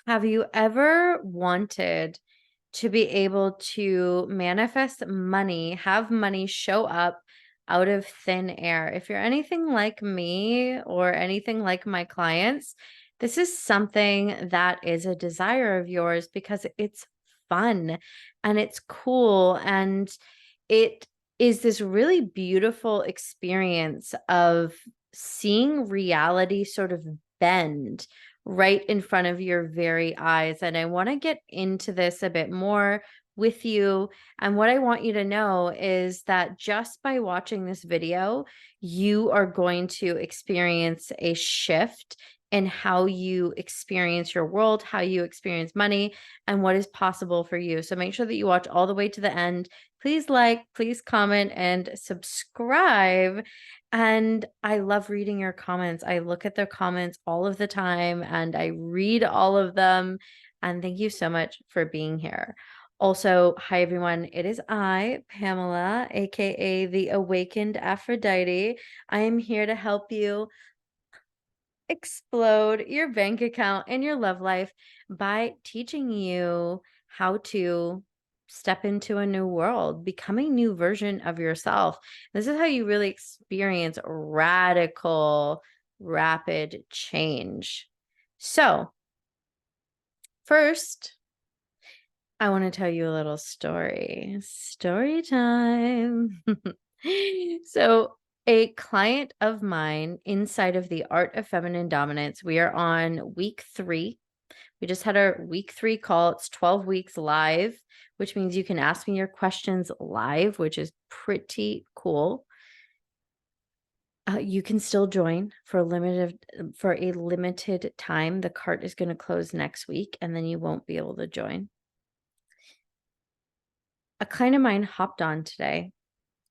Have you ever wanted to be able to manifest money, have money show up out of thin air? If you're anything like me or anything like my clients, this is something that is a desire of yours because it's fun and it's cool and it is this really beautiful experience of seeing reality sort of bend right in front of your very eyes. And I want to get into this a bit more with you. And what I want you to know is that just by watching this video, you are going to experience a shift in how you experience your world, how you experience money, and what is possible for you. So make sure that you watch all the way to the end. Please like, please comment, and subscribe. And I love reading your comments. I look at the comments all of the time and I read all of them. And thank you so much for being here. Also, hi everyone. It is I, Pamela, aka the Awakened Aphrodite. I am here to help you explode your bank account and your love life by teaching you how to step into a new world, become a new version of yourself. This is how you really experience radical, rapid change. So, first, I want to tell you a little story. Story time. So, a client of mine inside of the Art of Feminine Dominance, we are on week 3. We just had our week 3 call. It's 12 weeks live, which means you can ask me your questions live, which is pretty cool. You can still join for a limited time. The cart is going to close next week, and then you won't be able to join. A client of mine hopped on today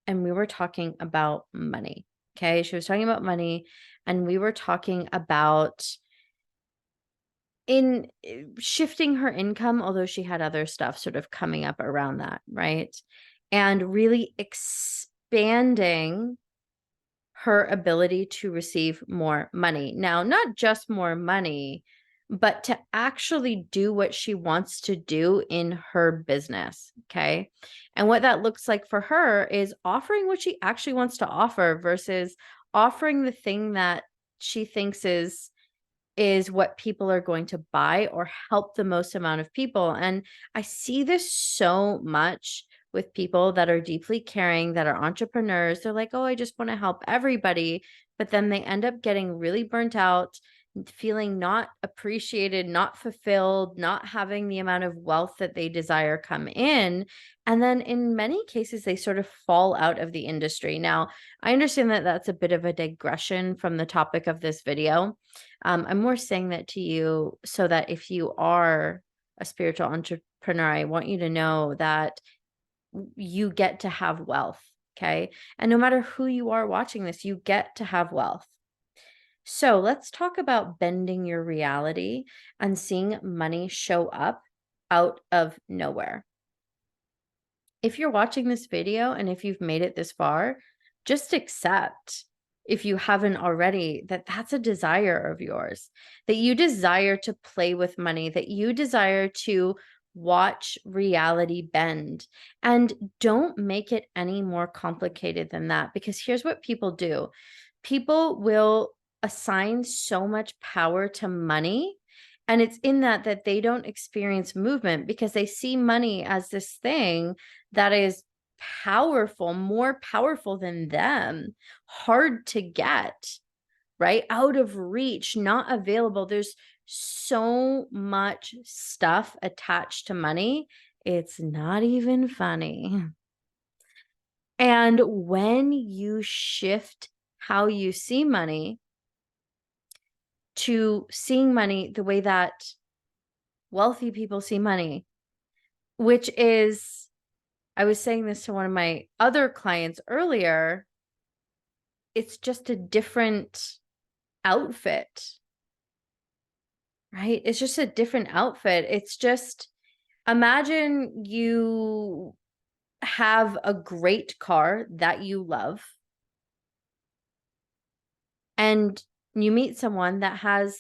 and we were talking about money. Okay. She was talking about money and we were talking about in shifting her income, although she had other stuff sort of coming up around that, right? And really expanding her ability to receive more money. Now, not just more money, but to actually do what she wants to do in her business. Okay. And what that looks like for her is offering what she actually wants to offer versus offering the thing that she thinks is what people are going to buy or help the most amount of people. And I see this so much with people that are deeply caring, that are entrepreneurs. They're like, oh, I just want to help everybody. But then they end up getting really burnt out, feeling not appreciated, not fulfilled, not having the amount of wealth that they desire come in. And then in many cases, they sort of fall out of the industry. Now, I understand that that's a bit of a digression from the topic of this video. I'm more saying that to you so that if you are a spiritual entrepreneur, I want you to know that you get to have wealth. Okay. And no matter who you are watching this, you get to have wealth. So let's talk about bending your reality and seeing money show up out of nowhere. If you're watching this video and if you've made it this far, just accept, if you haven't already, that that's a desire of yours, that you desire to play with money, that you desire to watch reality bend. And don't make it any more complicated than that, because here's what people do. People will assign so much power to money, and it's in that they don't experience movement because they see money as this thing that is powerful, more powerful than them, hard to get, right? Out of reach, not available. There's so much stuff attached to money. It's not even funny. And when you shift how you see money to seeing money the way that wealthy people see money, which is, I was saying this to one of my other clients earlier, it's just a different outfit, right? It's just a different outfit. It's just, imagine you have a great car that you love and you meet someone that has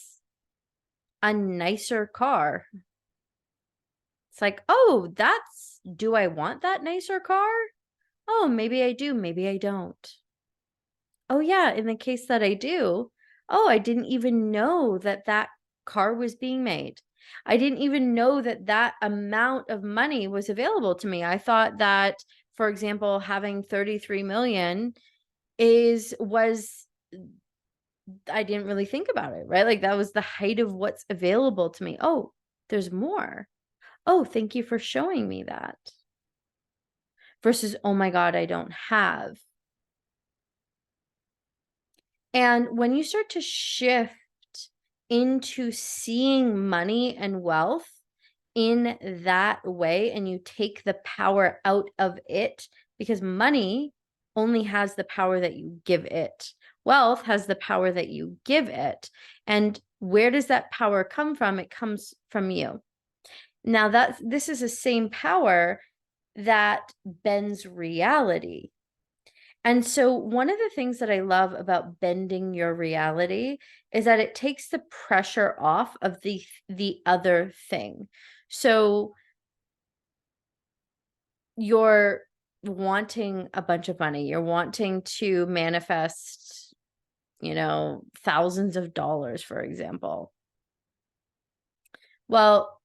a nicer car. It's like, oh, do I want that nicer car? Oh, maybe I do, maybe I don't. Oh yeah, in the case that I do, oh, I didn't even know that that car was being made. I didn't even know that that amount of money was available to me. I thought that, for example, having 33 million was I didn't really think about it, right? Like that was the height of what's available to me. Oh, there's more. Oh, thank you for showing me that. Versus, oh my God, I don't have. And when you start to shift into seeing money and wealth in that way, and you take the power out of it, because money only has the power that you give it. Wealth has the power that you give it. And where does that power come from? It comes from you. Now this is the same power that bends reality. And so one of the things that I love about bending your reality is that it takes the pressure off of the other thing. So you're wanting a bunch of money, you're wanting to manifest, thousands of dollars, for example. Well,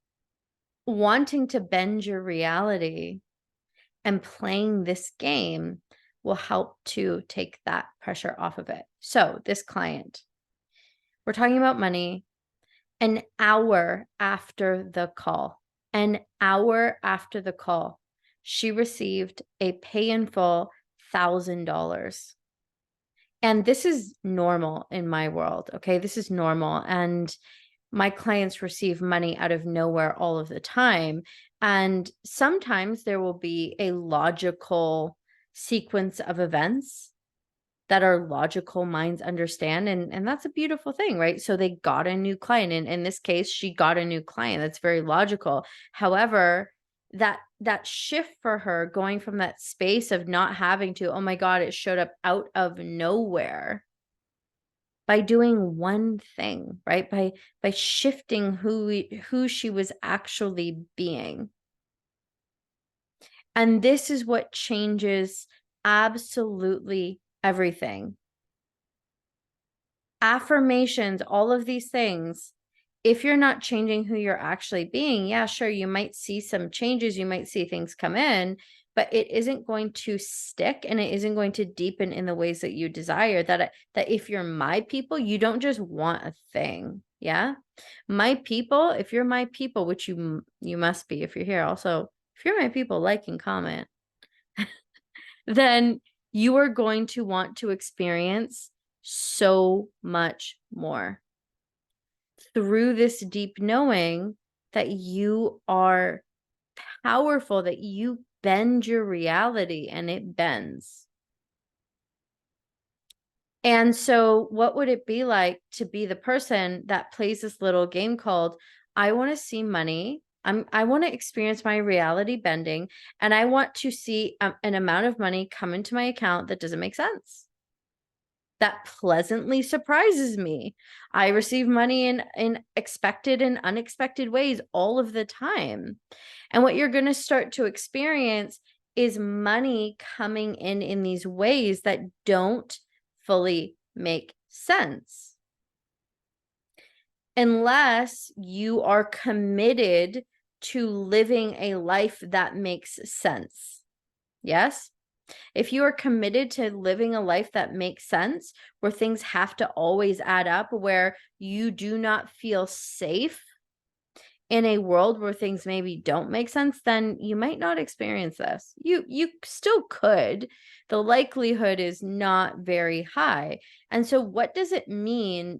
wanting to bend your reality and playing this game will help to take that pressure off of it. So this client, we're talking about money. An hour after the call, she received a pay in full $1,000. And this is normal in my world. Okay. This is normal. And my clients receive money out of nowhere all of the time. And sometimes there will be a logical sequence of events that our logical minds understand. And that's a beautiful thing, right? So they got a new client. And in this case, she got a new client. That's very logical. However, that shift for her, going from that space of not having to, oh my God, it showed up out of nowhere, by doing one thing, right? By shifting who she was actually being. And this is what changes absolutely everything. Affirmations, all of these things, if you're not changing who you're actually being, yeah, sure, you might see some changes, you might see things come in, but it isn't going to stick and it isn't going to deepen in the ways that you desire. That if you're my people, you don't just want a thing. Yeah. My people, if you're my people, which you must be if you're here. Also, if you're my people, like and comment, then you are going to want to experience so much more through this deep knowing that you are powerful, that you bend your reality and it bends. And so what would it be like to be the person that plays this little game called, I want to see money. I want to experience my reality bending, and I want to see an amount of money come into my account that doesn't make sense, that pleasantly surprises me. I receive money in expected and unexpected ways all of the time. And what you're going to start to experience is money coming in these ways that don't fully make sense, unless you are committed to living a life that makes sense. Yes? If you are committed to living a life that makes sense, where things have to always add up, where you do not feel safe in a world where things maybe don't make sense, then you might not experience this. You still could. The likelihood is not very high. And so what does it mean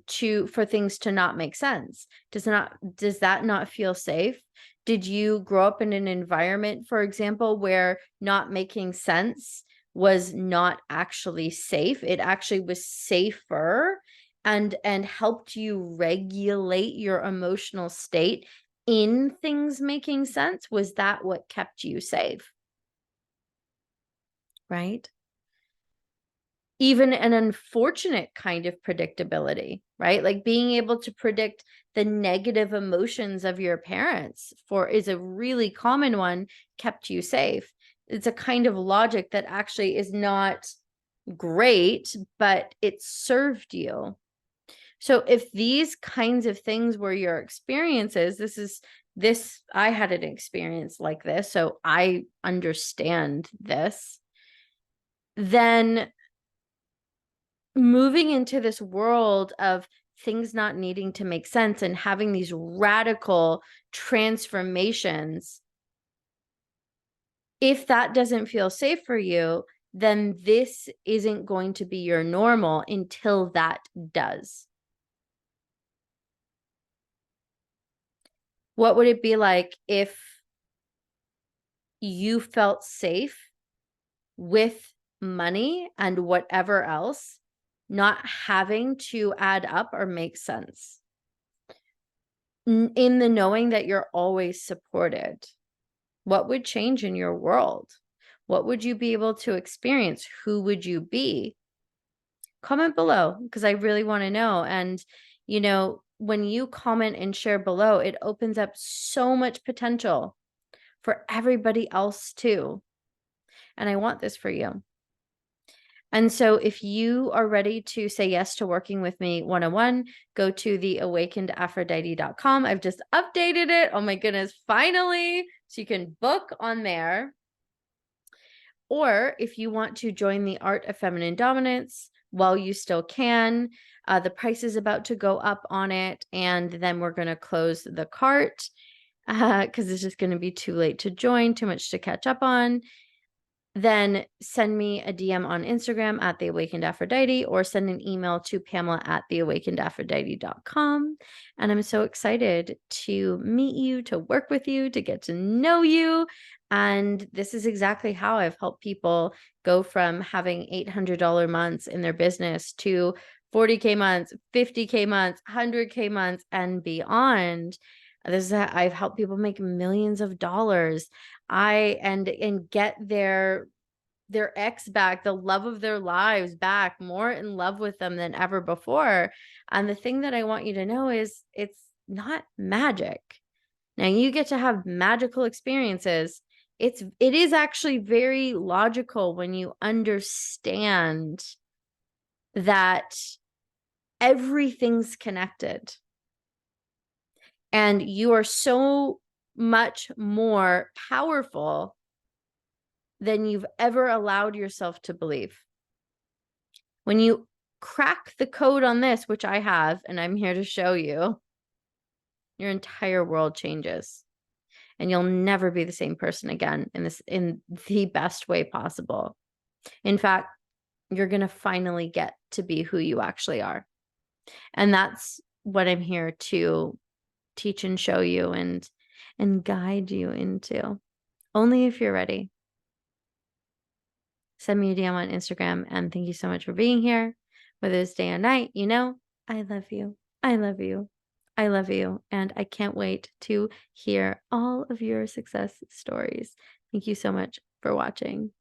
for things to not make sense? Does that not feel safe? Did you grow up in an environment, for example, where not making sense was not actually safe? It actually was safer and helped you regulate your emotional state in things making sense? Was that what kept you safe? Right? even an unfortunate kind of predictability, right? Like being able to predict the negative emotions of your parents is a really common one, kept you safe. It's a kind of logic that actually is not great, but it served you. So if these kinds of things were your experiences, I had an experience like this, so I understand this, then moving into this world of things not needing to make sense and having these radical transformations, if that doesn't feel safe for you, then this isn't going to be your normal until that does. What would it be like if you felt safe with money and whatever else not having to add up or make sense? In the knowing that you're always supported, what would change in your world? What would you be able to experience? Who would you be? Comment below, because I really want to know. And, when you comment and share below, it opens up so much potential for everybody else too. And I want this for you. And so if you are ready to say yes to working with me one-on-one, go to theawakenedaphrodite.com. I've just updated it. Oh my goodness, finally. So you can book on there. Or if you want to join the Art of Feminine Dominance while you still can, the price is about to go up on it. And then we're going to close the cart because it's just going to be too late to join, too much to catch up on. Then send me a DM on Instagram at The Awakened Aphrodite, or send an email to Pamela at theawakenedaphrodite.com. And I'm so excited to meet you, to work with you, to get to know you. And this is exactly how I've helped people go from having $800 months in their business to 40K months, 50K months, 100K months, and beyond. I've helped people make millions of dollars. And get their ex back, the love of their lives back, more in love with them than ever before. And the thing that I want you to know is it's not magic. Now you get to have magical experiences. It is actually very logical when you understand that everything's connected. And you are so much more powerful than you've ever allowed yourself to believe. When you crack the code on this, which I have, and I'm here to show you, your entire world changes. And you'll never be the same person again in the best way possible. In fact, you're going to finally get to be who you actually are. And that's what I'm here to teach and show you and guide you into. Only if you're ready. Send me a DM on Instagram, and thank you so much for being here. Whether it's day or night, I love you. I love you. I love you. And I can't wait to hear all of your success stories. Thank you so much for watching.